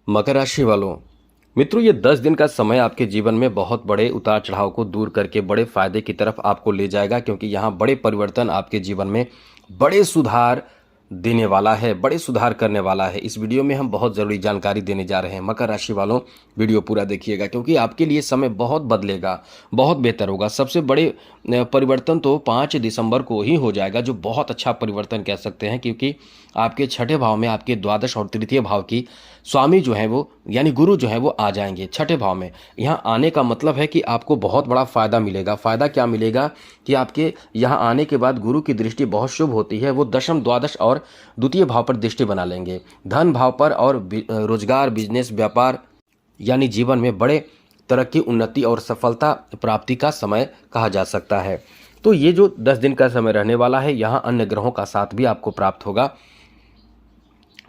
मकर राशि वालों, मित्रों, ये 10 दिन का समय आपके जीवन में बहुत बड़े उतार चढ़ाव को दूर करके बड़े फायदे की तरफ आपको ले जाएगा, क्योंकि यहाँ बड़े परिवर्तन आपके जीवन में बड़े सुधार देने वाला है, बड़े सुधार करने वाला है। इस वीडियो में हम बहुत ज़रूरी जानकारी देने जा रहे हैं। मकर राशि वालों, वीडियो पूरा देखिएगा, क्योंकि आपके लिए समय बहुत बदलेगा, बहुत बेहतर होगा। सबसे बड़े परिवर्तन तो 5 दिसंबर को ही हो जाएगा, जो बहुत अच्छा परिवर्तन कह सकते हैं, क्योंकि आपके छठे भाव में आपके द्वादश और तृतीय भाव की स्वामी जो है वो यानी गुरु जो है वो आ जाएंगे छठे भाव में। यहाँ आने का मतलब है कि आपको बहुत बड़ा फायदा मिलेगा। फायदा क्या मिलेगा कि आपके यहाँ आने के बाद गुरु की दृष्टि बहुत शुभ होती है, वो दशम, द्वादश और द्वितीय भाव पर दृष्टि बना लेंगे। धन भाव पर और रोजगार, बिजनेस, व्यापार यानी जीवन में बड़े तरक्की, उन्नति और सफलता प्राप्ति का समय कहा जा सकता है। तो ये जो 10 दिन का समय रहने वाला है, यहाँ अन्य ग्रहों का साथ भी आपको प्राप्त होगा,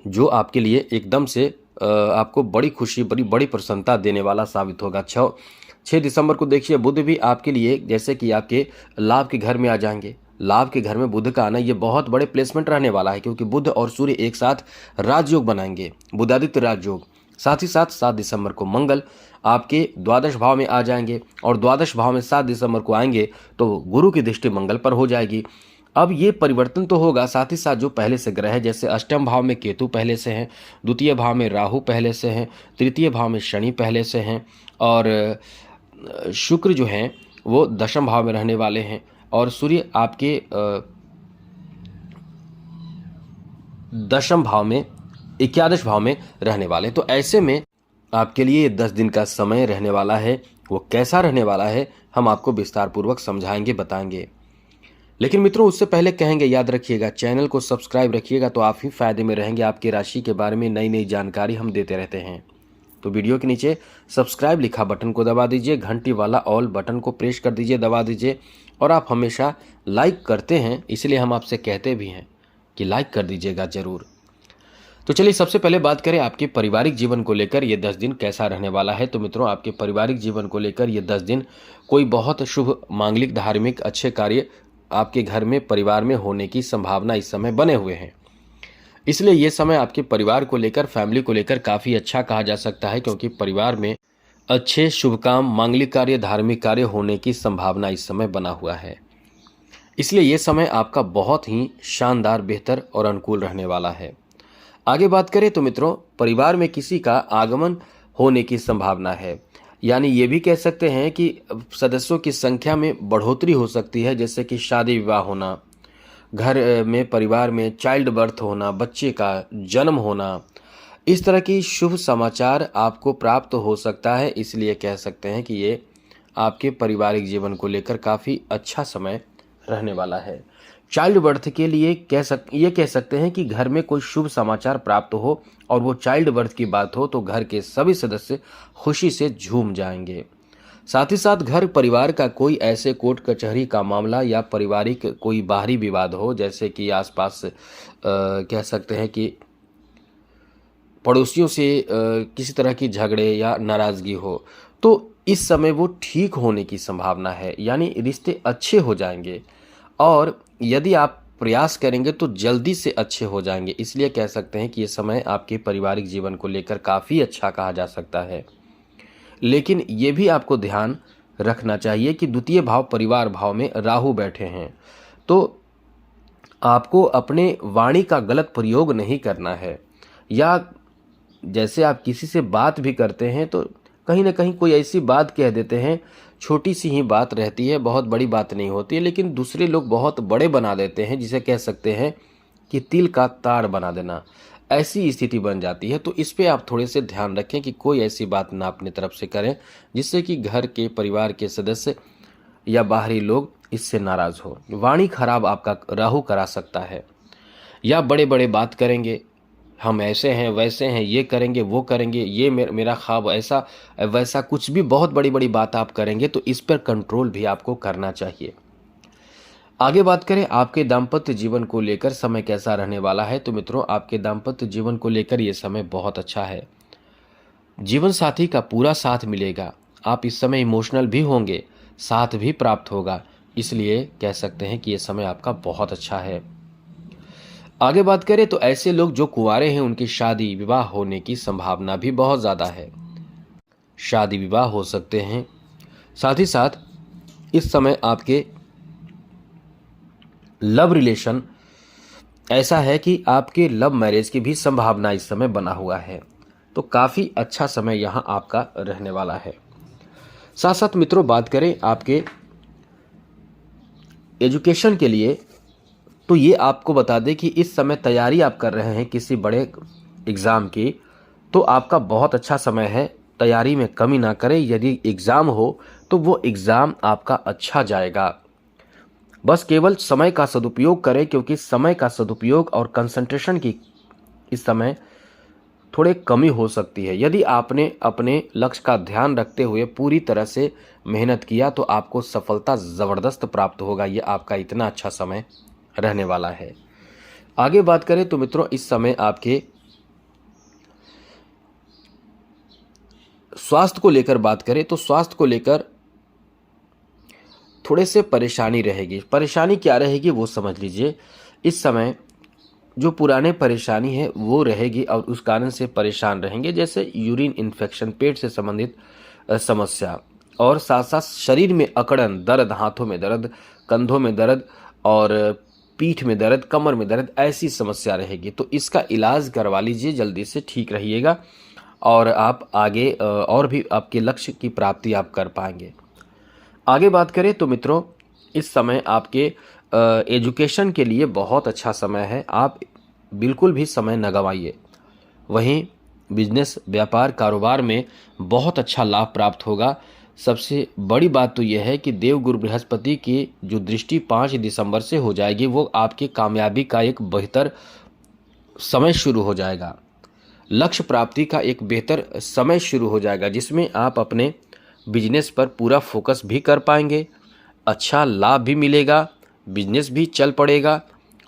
जो आपके लिए एकदम से आपको बड़ी खुशी, बड़ी प्रसन्नता देने वाला साबित होगा। 6 दिसंबर को देखिए, बुध भी आपके लिए जैसे कि आपके लाभ के घर में आ जाएंगे। लाभ के घर में बुध का आना ये बहुत बड़े प्लेसमेंट रहने वाला है, क्योंकि बुध और सूर्य एक साथ राजयोग बनाएंगे, बुधादित्य राजयोग। साथ ही साथ 7 दिसंबर को मंगल आपके द्वादश भाव में आ जाएंगे, और द्वादश भाव में 7 दिसंबर को आएंगे तो गुरु की दृष्टि मंगल पर हो जाएगी। अब ये परिवर्तन तो होगा, साथ ही साथ जो पहले से ग्रह है, जैसे अष्टम भाव में केतु पहले से हैं, द्वितीय भाव में राहु पहले से हैं, तृतीय भाव में शनि पहले से हैं, और शुक्र जो हैं वो दशम भाव में रहने वाले हैं, और सूर्य आपके दशम भाव में, एकादश भाव में रहने वाले। तो ऐसे में आपके लिए ये 10 दिन का समय रहने वाला है। वो कैसा रहने वाला है हम आपको विस्तार पूर्वक समझाएंगे, बताएंगे। लेकिन मित्रों, उससे पहले कहेंगे, याद रखिएगा, चैनल को सब्सक्राइब रखिएगा, तो आप ही फायदे में रहेंगे। आपकी राशि के बारे में नई नई जानकारी हम देते रहते हैं। तो वीडियो के नीचे सब्सक्राइब लिखा बटन को दबा दीजिए, घंटी वाला ऑल बटन को प्रेस कर दीजिए, दबा दीजिए। और आप हमेशा लाइक करते हैं, इसलिए हम आपसे कहते भी हैं कि लाइक कर दीजिएगा ज़रूर। तो चलिए, सबसे पहले बात करें आपके पारिवारिक जीवन को लेकर ये 10 दिन कैसा रहने वाला है। तो मित्रों, आपके पारिवारिक जीवन को लेकर ये 10 दिन कोई बहुत शुभ, मांगलिक, धार्मिक अच्छे कार्य आपके घर में, परिवार में होने की संभावना इस समय बने हुए हैं। इसलिए ये समय आपके परिवार को लेकर, फैमिली को लेकर काफ़ी अच्छा कहा जा सकता है, क्योंकि परिवार में अच्छे शुभ काम, मांगलिक कार्य, धार्मिक कार्य होने की संभावना इस समय बना हुआ है। इसलिए ये समय आपका बहुत ही शानदार, बेहतर और अनुकूल रहने वाला है। आगे बात करें तो मित्रों, परिवार में किसी का आगमन होने की संभावना है, यानी ये भी कह सकते हैं कि सदस्यों की संख्या में बढ़ोतरी हो सकती है, जैसे कि शादी विवाह होना, घर में, परिवार में चाइल्ड बर्थ होना, बच्चे का जन्म होना, इस तरह की शुभ समाचार आपको प्राप्त हो सकता है। इसलिए कह सकते हैं कि ये आपके पारिवारिक जीवन को लेकर काफ़ी अच्छा समय रहने वाला है। चाइल्ड बर्थ के लिए ये कह सकते हैं कि घर में कोई शुभ समाचार प्राप्त हो, और वो चाइल्ड बर्थ की बात हो तो घर के सभी सदस्य खुशी से झूम जाएंगे। साथ ही साथ घर परिवार का कोई ऐसे कोर्ट कचहरी का मामला या पारिवारिक कोई बाहरी विवाद हो, जैसे कि आसपास कह सकते हैं कि पड़ोसियों से किसी तरह की झगड़े या नाराज़गी हो, तो इस समय वो ठीक होने की संभावना है, यानी रिश्ते अच्छे हो जाएंगे, और यदि आप प्रयास करेंगे तो जल्दी से अच्छे हो जाएंगे। इसलिए कह सकते हैं कि ये समय आपके पारिवारिक जीवन को लेकर काफ़ी अच्छा कहा जा सकता है। लेकिन ये भी आपको ध्यान रखना चाहिए कि द्वितीय भाव, परिवार भाव में राहु बैठे हैं, तो आपको अपने वाणी का गलत प्रयोग नहीं करना है, या जैसे आप किसी से बात भी करते हैं तो कहीं ना कहीं कोई ऐसी बात कह देते हैं, छोटी सी ही बात रहती है, बहुत बड़ी बात नहीं होती है, लेकिन दूसरे लोग बहुत बड़े बना देते हैं, जिसे कह सकते हैं कि तिल का ताड़ बना देना। ऐसी स्थिति बन जाती है। तो इस पे आप थोड़े से ध्यान रखें कि कोई ऐसी बात ना अपनी तरफ से करें जिससे कि घर के, परिवार के सदस्य या बाहरी लोग इससे नाराज़ हो। वाणी खराब आपका राहु करा सकता है, या बड़े बड़े बात करेंगे, हम ऐसे हैं, वैसे हैं, ये करेंगे, वो करेंगे, ये मेरा ख्वाब ऐसा वैसा, कुछ भी बहुत बड़ी बड़ी बात आप करेंगे, तो इस पर कंट्रोल भी आपको करना चाहिए। आगे बात करें आपके दाम्पत्य जीवन को लेकर समय कैसा रहने वाला है। तो मित्रों, आपके दाम्पत्य जीवन को लेकर ये समय बहुत अच्छा है। जीवन साथी का पूरा साथ मिलेगा। आप इस समय इमोशनल भी होंगे, साथ भी प्राप्त होगा। इसलिए कह सकते हैं कि ये समय आपका बहुत अच्छा है। आगे बात करें तो ऐसे लोग जो कुंवारे हैं उनकी शादी विवाह होने की संभावना भी बहुत ज़्यादा है। शादी विवाह हो सकते हैं। साथ ही साथ इस समय आपके लव रिलेशन ऐसा है कि आपके लव मैरिज की भी संभावना इस समय बना हुआ है। तो काफ़ी अच्छा समय यहाँ आपका रहने वाला है। साथ साथ मित्रों बात करें आपके एजुकेशन के लिए, तो ये आपको बता दें कि इस समय तैयारी आप कर रहे हैं किसी बड़े एग्ज़ाम की, तो आपका बहुत अच्छा समय है। तैयारी में कमी ना करें। यदि एग्ज़ाम हो तो वो एग्ज़ाम आपका अच्छा जाएगा। बस केवल समय का सदुपयोग करें, क्योंकि समय का सदुपयोग और कंसंट्रेशन की इस समय थोड़े कमी हो सकती है। यदि आपने अपने लक्ष्य का ध्यान रखते हुए पूरी तरह से मेहनत किया तो आपको सफलता ज़बरदस्त प्राप्त होगा। ये आपका इतना अच्छा समय रहने वाला है। आगे बात करें तो मित्रों इस समय आपके स्वास्थ्य को लेकर बात करें तो स्वास्थ्य को लेकर थोड़े से परेशानी रहेगी। परेशानी क्या रहेगी वो समझ लीजिए। इस समय जो पुराने परेशानी है वो रहेगी और उस कारण से परेशान रहेंगे, जैसे यूरिन इन्फेक्शन, पेट से संबंधित समस्या, और साथ साथ शरीर में अकड़न, दर्द, हाथों में दर्द, कंधों में दर्द और पीठ में दर्द, कमर में दर्द, ऐसी समस्या रहेगी। तो इसका इलाज करवा लीजिए, जल्दी से ठीक रहिएगा और आप आगे और भी आपके लक्ष्य की प्राप्ति आप कर पाएंगे। आगे बात करें तो मित्रों इस समय आपके एजुकेशन के लिए बहुत अच्छा समय है। आप बिल्कुल भी समय न गंवाइए। वहीं बिजनेस, व्यापार, कारोबार में बहुत अच्छा लाभ प्राप्त होगा। सबसे बड़ी बात तो यह है कि देवगुरु बृहस्पति की जो दृष्टि 5 दिसंबर से हो जाएगी, वो आपकी कामयाबी का एक बेहतर समय शुरू हो जाएगा। लक्ष्य प्राप्ति का एक बेहतर समय शुरू हो जाएगा, जिसमें आप अपने बिजनेस पर पूरा फोकस भी कर पाएंगे। अच्छा लाभ भी मिलेगा, बिजनेस भी चल पड़ेगा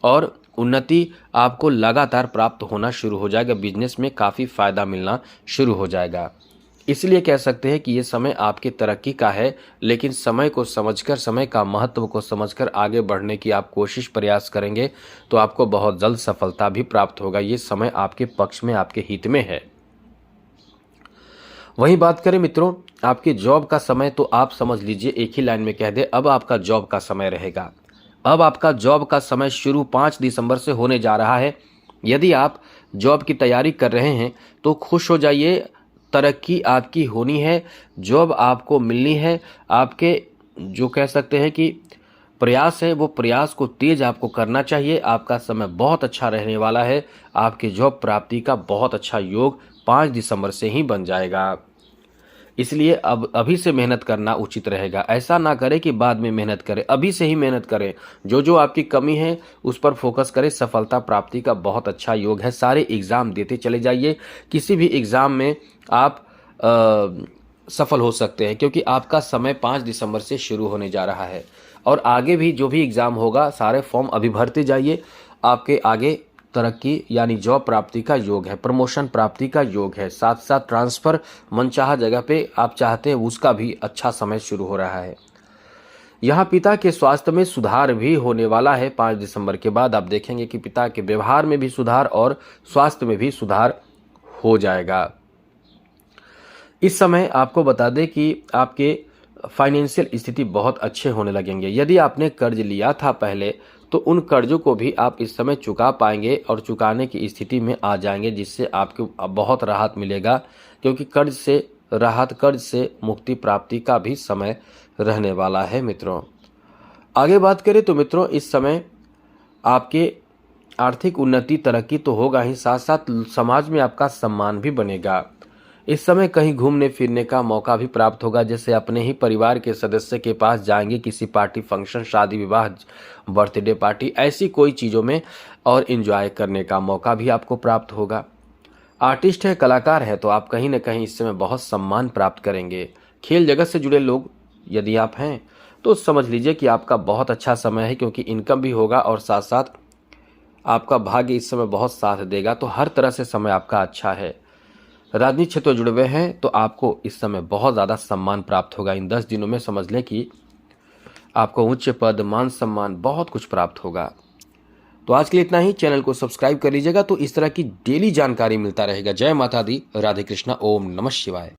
और उन्नति आपको लगातार प्राप्त होना शुरू हो जाएगा। बिजनेस में काफ़ी फ़ायदा मिलना शुरू हो जाएगा। इसलिए कह सकते हैं कि ये समय आपकी तरक्की का है, लेकिन समय को समझकर, समय का महत्व को समझकर आगे बढ़ने की आप कोशिश प्रयास करेंगे तो आपको बहुत जल्द सफलता भी प्राप्त होगा। ये समय आपके पक्ष में, आपके हित में है। वहीं बात करें मित्रों आपके जॉब का समय, तो आप समझ लीजिए, एक ही लाइन में कह दे, अब आपका जॉब का समय रहेगा। अब आपका जॉब का समय शुरू 5 दिसंबर से होने जा रहा है। यदि आप जॉब की तैयारी कर रहे हैं तो खुश हो जाइए, तरक्की आपकी होनी है, जॉब आपको मिलनी है। आपके जो कह सकते हैं कि प्रयास है, वो प्रयास को तेज आपको करना चाहिए। आपका समय बहुत अच्छा रहने वाला है। आपके जॉब प्राप्ति का बहुत अच्छा योग 5 दिसंबर से ही बन जाएगा। इसलिए अब अभी से मेहनत करना उचित रहेगा। ऐसा ना करें कि बाद में मेहनत करें, अभी से ही मेहनत करें। जो जो आपकी कमी है उस पर फोकस करें। सफलता प्राप्ति का बहुत अच्छा योग है। सारे एग्ज़ाम देते चले जाइए। किसी भी एग्ज़ाम में आप सफल हो सकते हैं, क्योंकि आपका समय 5 दिसंबर से शुरू होने जा रहा है। और आगे भी जो भी एग्ज़ाम होगा सारे फॉर्म अभी भरते जाइए। आपके आगे तरक्की यानी जॉब प्राप्ति का योग है, प्रमोशन प्राप्ति का योग है। साथ साथ ट्रांसफ़र, मनचाहा जगह पे आप चाहते हैं उसका भी अच्छा समय शुरू हो रहा है। यहाँ पिता के स्वास्थ्य में सुधार भी होने वाला है। 5 दिसंबर के बाद आप देखेंगे कि पिता के व्यवहार में भी सुधार और स्वास्थ्य में भी सुधार हो जाएगा। इस समय आपको बता दें कि आपके फाइनेंशियल स्थिति बहुत अच्छे होने लगेंगे। यदि आपने कर्ज लिया था पहले, तो उन कर्जों को भी आप इस समय चुका पाएंगे और चुकाने की स्थिति में आ जाएंगे, जिससे आपको बहुत राहत मिलेगा। क्योंकि कर्ज से राहत, कर्ज से मुक्ति प्राप्ति का भी समय रहने वाला है मित्रों। आगे बात करें तो मित्रों इस समय आपके आर्थिक उन्नति, तरक्की तो होगा ही, साथ साथ समाज में आपका सम्मान भी बनेगा। इस समय कहीं घूमने फिरने का मौका भी प्राप्त होगा, जैसे अपने ही परिवार के सदस्य के पास जाएंगे, किसी पार्टी, फंक्शन, शादी विवाह, बर्थडे पार्टी, ऐसी कोई चीज़ों में और एंजॉय करने का मौका भी आपको प्राप्त होगा। आर्टिस्ट है, कलाकार है, तो आप कहीं ना कहीं इस समय बहुत सम्मान प्राप्त करेंगे। खेल जगत से जुड़े लोग यदि आप हैं तो समझ लीजिए कि आपका बहुत अच्छा समय है, क्योंकि इनकम भी होगा और साथ साथ आपका भाग्य इस समय बहुत साथ देगा। तो हर तरह से समय आपका अच्छा है। राजनीतिक क्षेत्र जुड़े हुए हैं तो आपको इस समय बहुत ज़्यादा सम्मान प्राप्त होगा। इन 10 दिनों में समझ लें कि आपको उच्च पद, मान सम्मान, बहुत कुछ प्राप्त होगा। तो आज के लिए इतना ही। चैनल को सब्सक्राइब कर लीजिएगा तो इस तरह की डेली जानकारी मिलता रहेगा। जय माता दी, राधे कृष्णा, ओम नमः शिवाय।